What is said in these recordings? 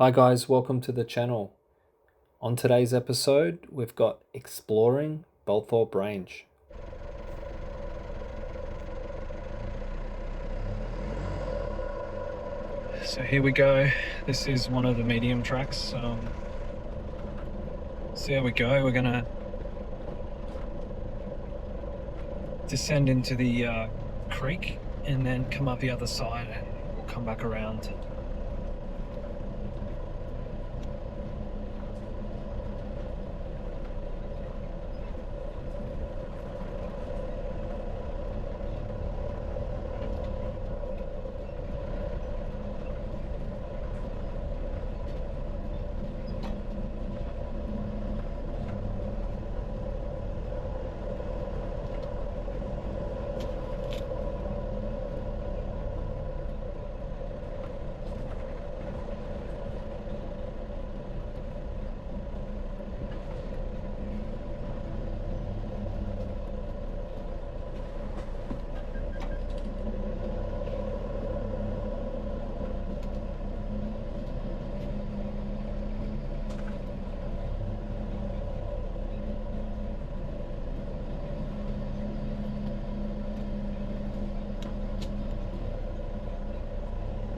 Hi guys, welcome to the channel. On today's episode, we've got exploring Belthorpe Range. So here we go. This is one of the medium tracks. So here we go. We're gonna descend into the creek and then come up the other side and we'll come back around.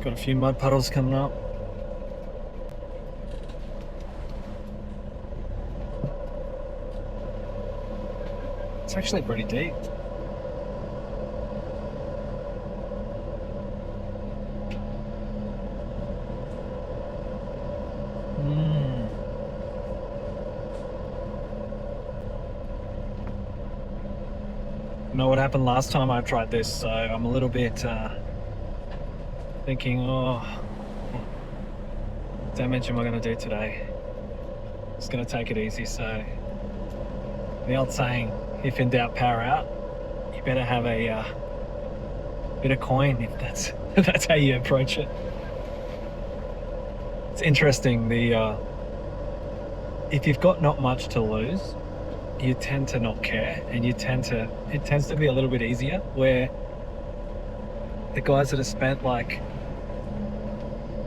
Got a few mud puddles coming up. It's actually pretty deep. You know what happened last time I tried this, so I'm a little bit thinking, what damage am I going to do today? Just going to take it easy. So the old saying, if in doubt, power out. You better have a bit of coin if that's how you approach it. It's interesting. If you've got not much to lose, you tend to not care, and it tends to be a little bit easier. Where the guys that have spent like,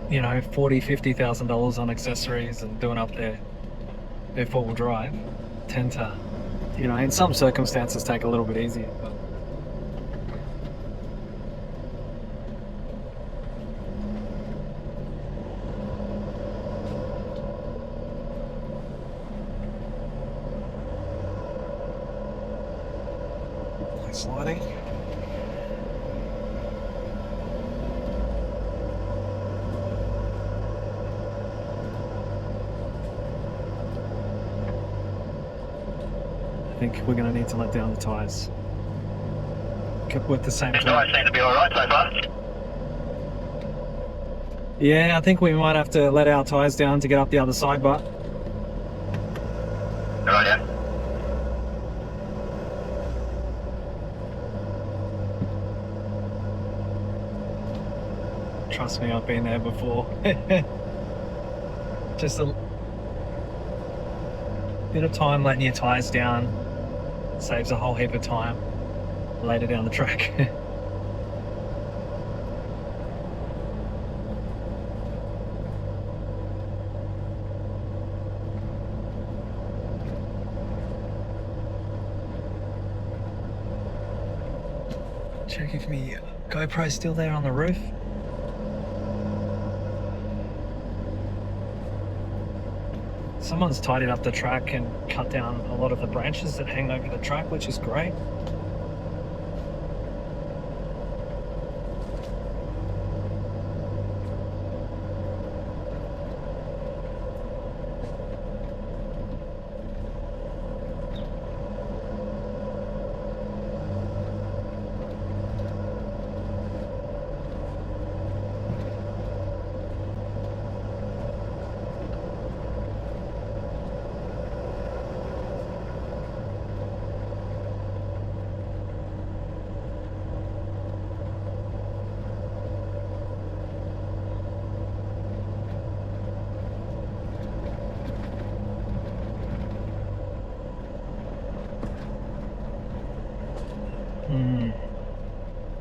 you know, $40,000-$50,000 on accessories and doing up their four-wheel drive tend to, you know, in some circumstances take a little bit easier. But sliding. I think we're going to need to let down the tyres. With the same time. Tyres seem to be alright so far. Yeah, I think we might have to let our tyres down to get up the other side, but Right, yeah. trust me, I've been there before. Just a bit of time letting your tyres down saves a whole heap of time later down the track. Check if my GoPro's still there on the roof. Someone's tidied up the track and cut down a lot of the branches that hang over the track, which is great.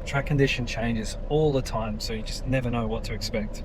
Track condition changes all the time, so you just never know what to expect.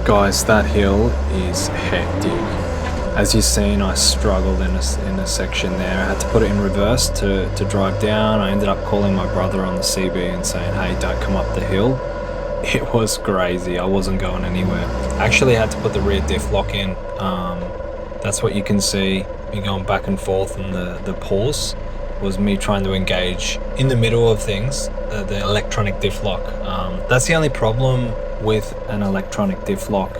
Guys, that hill is hectic. As you've seen, I struggled in a section there. I had to put it in reverse to drive down. I ended up calling my brother on the CB and saying, hey, don't come up the hill. It was crazy. I wasn't going anywhere. I actually had to put the rear diff lock in. That's what you can see me going back and forth, and the pause was me trying to engage in the middle of things, the electronic diff lock. That's the only problem with an electronic diff lock.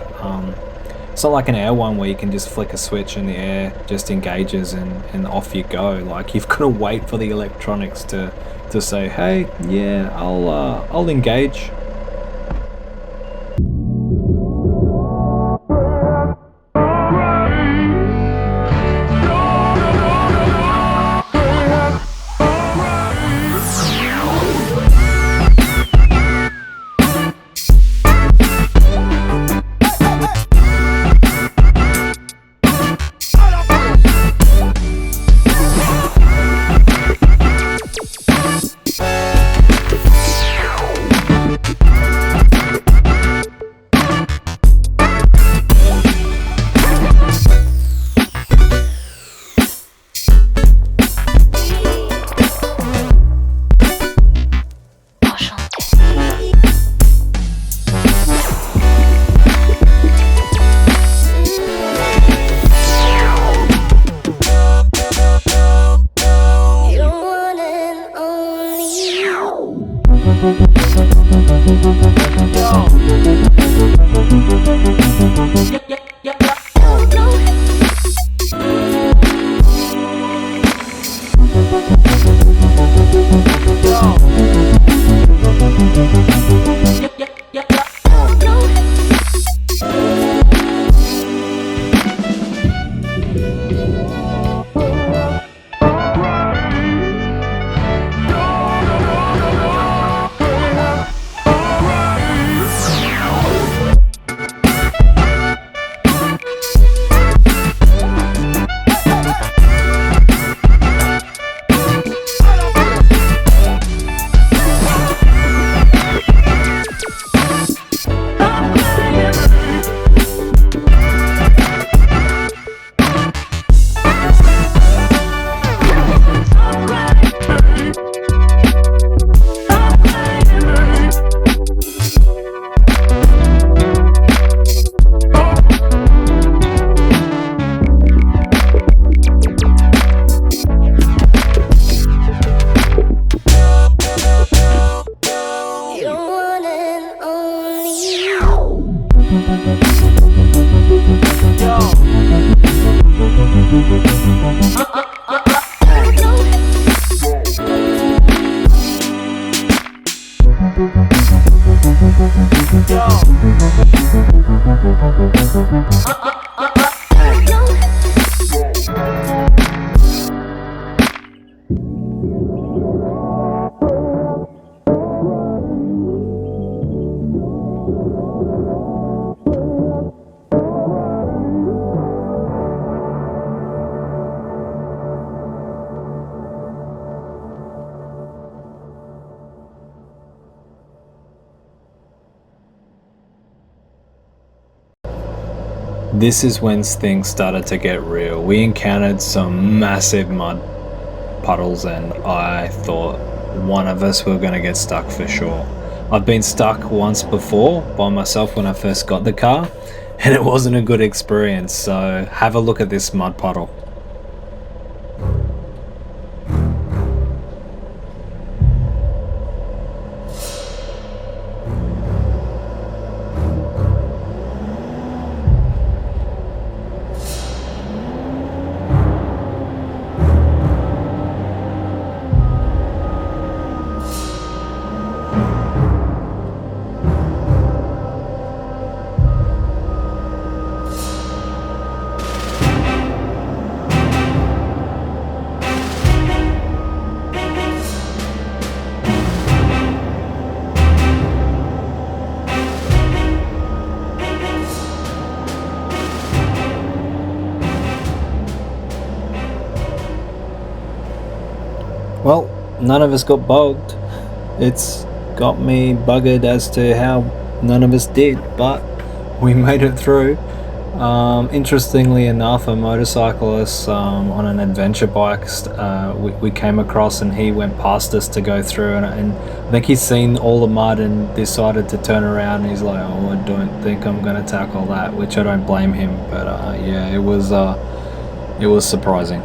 It's not like an air one where you can just flick a switch and the air just engages and off you go. Like, you've got to wait for the electronics to say, hey, yeah, I'll engage. This is when things started to get real. We encountered some massive mud puddles and I thought one of us were going to get stuck for sure. I've been stuck once before by myself when I first got the car and it wasn't a good experience, so have a look at this mud puddle. Well, none of us got bogged. It's got me buggered as to how none of us did, but we made it through. Interestingly enough, a motorcyclist on an adventure bike we came across, and he went past us to go through, and I think he's seen all the mud and decided to turn around, and he's like, oh, I don't think I'm going to tackle that, which I don't blame him, but yeah, it was surprising.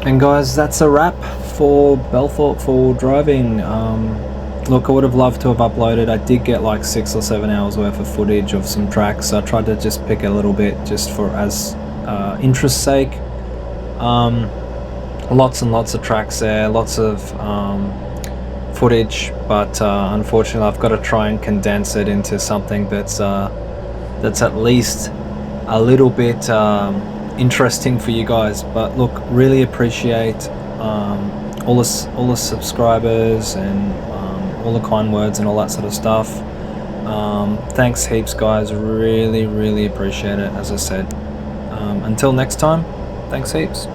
And guys, that's a wrap for Belthorpe four-wheel driving. Look, I would have loved to have uploaded. I did get like 6 or 7 hours worth of footage of some tracks, so I tried to just pick a little bit just for as interest's sake. Lots and lots of tracks there, lots of footage, but unfortunately I've got to try and condense it into something that's at least a little bit interesting for you guys. But look, really appreciate all the subscribers and all the kind words and all that sort of stuff. Thanks heaps, guys. Really appreciate it. As I said, until next time, thanks heaps.